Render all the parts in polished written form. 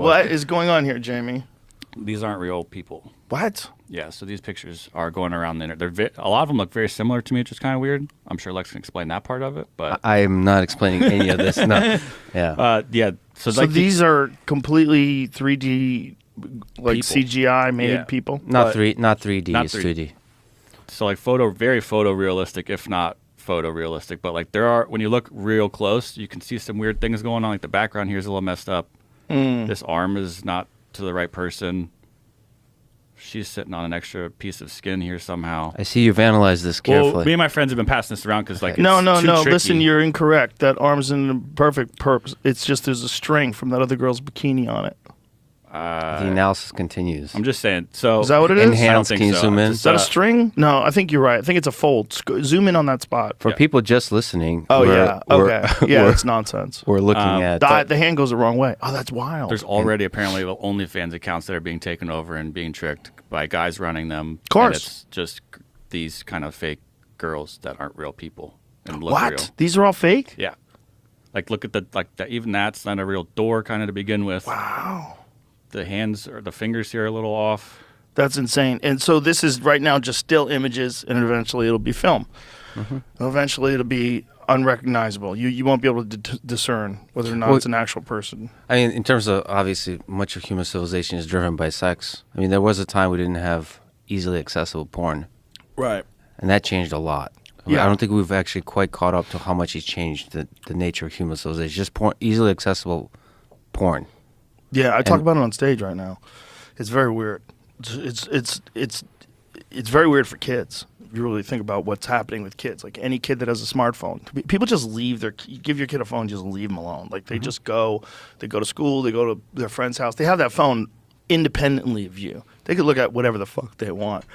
What is going on here, Jamie? These aren't real people. What? Yeah, so these pictures are going around the internet. A lot of them look very similar to me, which is kind of weird. I'm sure Lex can explain that part of it, but I'm not explaining any of this. No. Yeah. yeah. So like these are completely 3D, like people. CGI made Yeah. people. Not 3D. Not It's 3D. So like very photorealistic, if not photorealistic. But like when you look real close, you can see some weird things going on. Like the background here is a little messed up. This arm is not to the right person. She's sitting on an extra piece of skin here somehow. I see you've analyzed this carefully. Well, me and my friends have been passing this around because like No. it's too tricky. Listen, you're incorrect. That arm's in the perfect purpose. It's just there's a string from that other girl's bikini on it. The analysis continues. I'm just saying. So Is that what it is? I don't Enhance, think can you so. zoom in? Just, Is that a string? No, I think you're right. I think it's a fold. Zoom in on that spot. For people just listening. Oh, we're- yeah. Okay. Yeah, we're- it's nonsense. We're looking at. The hand goes the wrong way. Oh, that's wild. There's already apparently OnlyFans accounts that are being taken over and being tricked by guys running them. Of course. And it's just these kind of fake girls that aren't real people and look What? real. These are all fake? Yeah. Like look at even that's not a real door kind of to begin with. Wow. The hands or the fingers here are a little off. That's insane. And so this is right now just still images, and eventually it'll be film. Eventually it'll be unrecognizable. You won't be able to discern whether or not it's an actual person. I mean, in terms of, obviously, much of human civilization is driven by sex. I mean, there was a time we didn't have easily accessible porn. Right. And that changed a lot. I mean, Yeah. I don't think we've actually quite caught up to how much it's changed the nature of human civilization. Just porn, easily accessible porn. Yeah, I talk about it on stage right now. It's very weird. It's very weird for kids. If you really think about what's happening with kids, like any kid that has a smartphone, people just leave you give your kid a phone, just leave them alone. Like they just go to school, they go to their friend's house. They have that phone independently of you. They could look at whatever the fuck they want.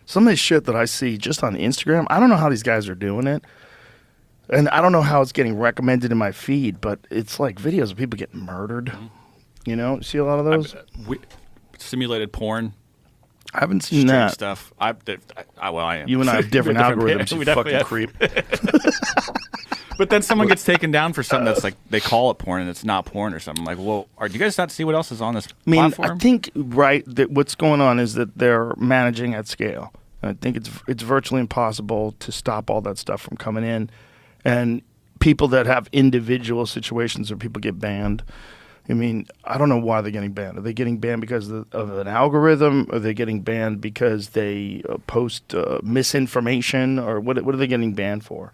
Some of this shit that I see just on Instagram, I don't know how these guys are doing it. And I don't know how it's getting recommended in my feed, but it's like videos of people getting murdered. You know, see a lot of those? Simulated porn. I haven't seen Strange that. stuff. I am. You and I have different algorithms, We you definitely fucking have. creep. But then someone gets taken down for something that's like they call it porn and it's not porn or something. Like, well, do you guys not see what else is on this platform? I think that what's going on is that they're managing at scale. I think it's virtually impossible to stop all that stuff from coming in, and people that have individual situations where people get banned. I mean, I don't know why they're getting banned. Are they getting banned because of an algorithm? Are they getting banned because they post misinformation? Or what are they getting banned for?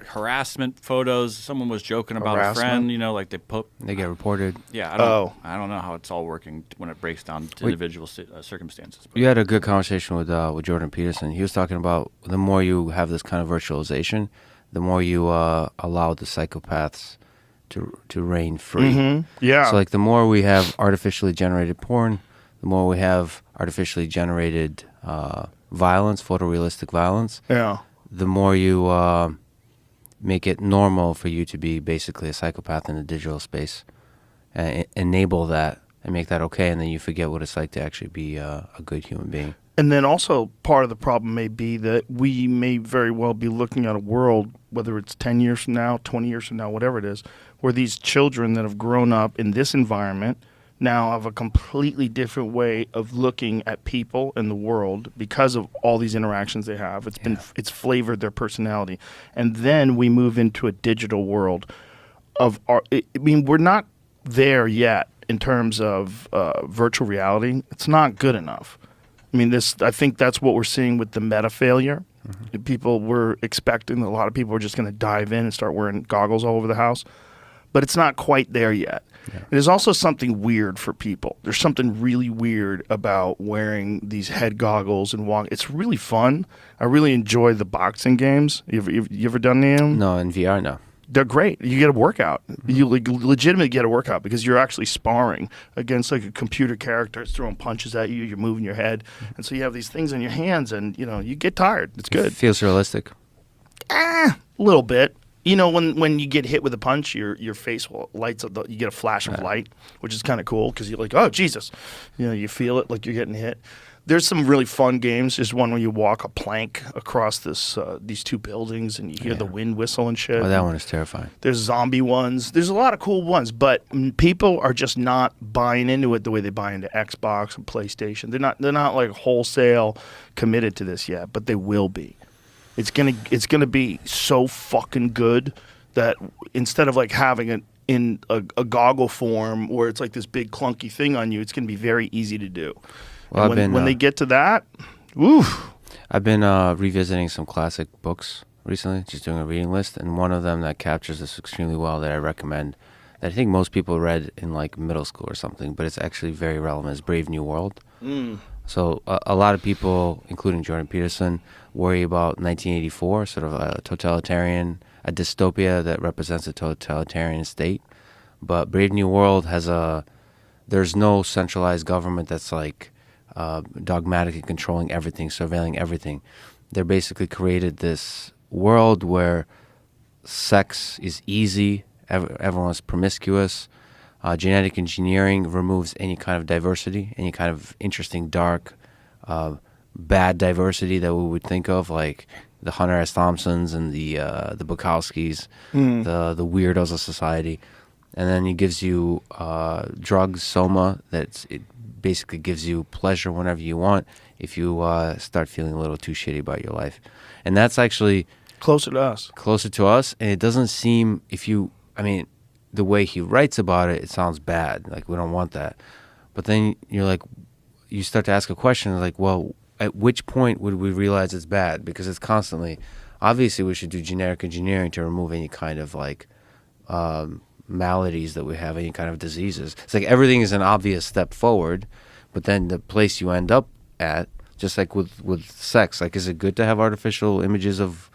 Harassment photos. Someone was joking about a friend. You know, like They get reported. Yeah. I don't know how it's all working when it breaks down to individual circumstances. But. You had a good conversation with Jordan Peterson. He was talking about the more you have this kind of virtualization, the more you allow the psychopaths to reign free. Mm-hmm. Yeah. So like the more we have artificially generated porn, the more we have artificially generated violence, photorealistic violence. Yeah. The more you make it normal for you to be basically a psychopath in the digital space, and enable that and make that okay, and then you forget what it's like to actually be a good human being. And then also part of the problem may be that we may very well be looking at a world, whether it's 10 years from now, 20 years from now, whatever it is, where these children that have grown up in this environment now have a completely different way of looking at people and the world because of all these interactions they have. It's flavored their personality. And then we move into a digital world of we're not there yet in terms of virtual reality. It's not good enough. I mean, I think that's what we're seeing with the meta failure. Mm-hmm. People were expecting, a lot of people were just going to dive in and start wearing goggles all over the house. But it's not quite there yet. Yeah. There's also something weird for people. There's something really weird about wearing these head goggles and walk. It's really fun. I really enjoy the boxing games. You ever done any of them? No, in VR, no. They're great. You get a workout. You legitimately get a workout because you're actually sparring against like a computer character. It's throwing punches at you. You're moving your head. And so you have these things in your hands and, you get tired. It's good. It feels realistic. A little bit. You know, when you get hit with a punch, your face lights up. You get a flash of light, which is kind of cool because you're like, oh, Jesus. You feel it like you're getting hit. There's some really fun games. There's one where you walk a plank across these two buildings and you hear the wind whistle and shit. Oh, that one is terrifying. There's zombie ones. There's a lot of cool ones, but people are just not buying into it the way they buy into Xbox and PlayStation. They're not like wholesale committed to this yet, but they will be. It's gonna be so fucking good that instead of like having it in a goggle form where it's like this big clunky thing on you, it's gonna be very easy to do. Well, When they get to that, woo. I've been revisiting some classic books recently, just doing a reading list, and one of them that captures this extremely well that I recommend, that I think most people read in like middle school or something, but it's actually very relevant, is Brave New World. So a lot of people, including Jordan Peterson, worry about 1984, sort of a dystopia that represents a totalitarian state. But Brave New World there's no centralized government that's like dogmatically controlling everything, surveilling everything. They're basically created this world where sex is easy, everyone's promiscuous. Genetic engineering removes any kind of diversity, any kind of interesting, dark, bad diversity that we would think of, like the Hunter S. Thompsons and the Bukowskis, the weirdos of society. And then he gives you drugs, soma, it basically gives you pleasure whenever you want if you start feeling a little too shitty about your life. And that's actually Closer to us. And it doesn't seem, the way he writes about it, it sounds bad. Like, we don't want that. But then you're like, you start to ask a question like, well, at which point would we realize it's bad? Because it's constantly, obviously we should do genetic engineering to remove any kind of like maladies that we have, any kind of diseases. It's like everything is an obvious step forward, but then the place you end up at, just like with sex, like, is it good to have artificial images of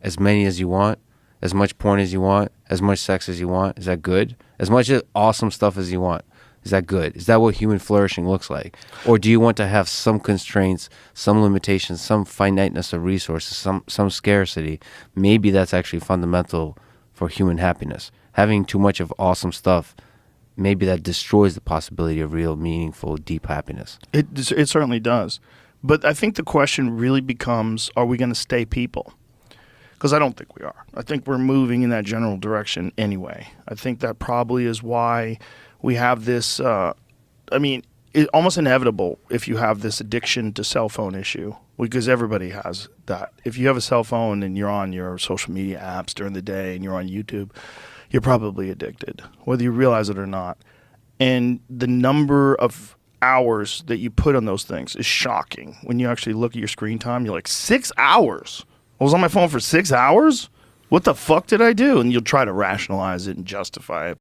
as many as you want, as much porn as you want, as much sex as you want? Is that good? As much awesome stuff as you want? Is that good? Is that what human flourishing looks like? Or do you want to have some constraints, some limitations, some finiteness of resources, some scarcity? Maybe that's actually fundamental for human happiness. Having too much of awesome stuff, maybe that destroys the possibility of real, meaningful, deep happiness. It certainly does. But I think the question really becomes, are we going to stay people? Because I don't think we are. I think we're moving in that general direction anyway. I think that probably is why we have this, it's almost inevitable if you have this addiction to cell phone issue, because everybody has that. If you have a cell phone and you're on your social media apps during the day and you're on YouTube, you're probably addicted, whether you realize it or not. And the number of hours that you put on those things is shocking. When you actually look at your screen time, you're like, 6 hours? I was on my phone for 6 hours? What the fuck did I do? And you'll try to rationalize it and justify it.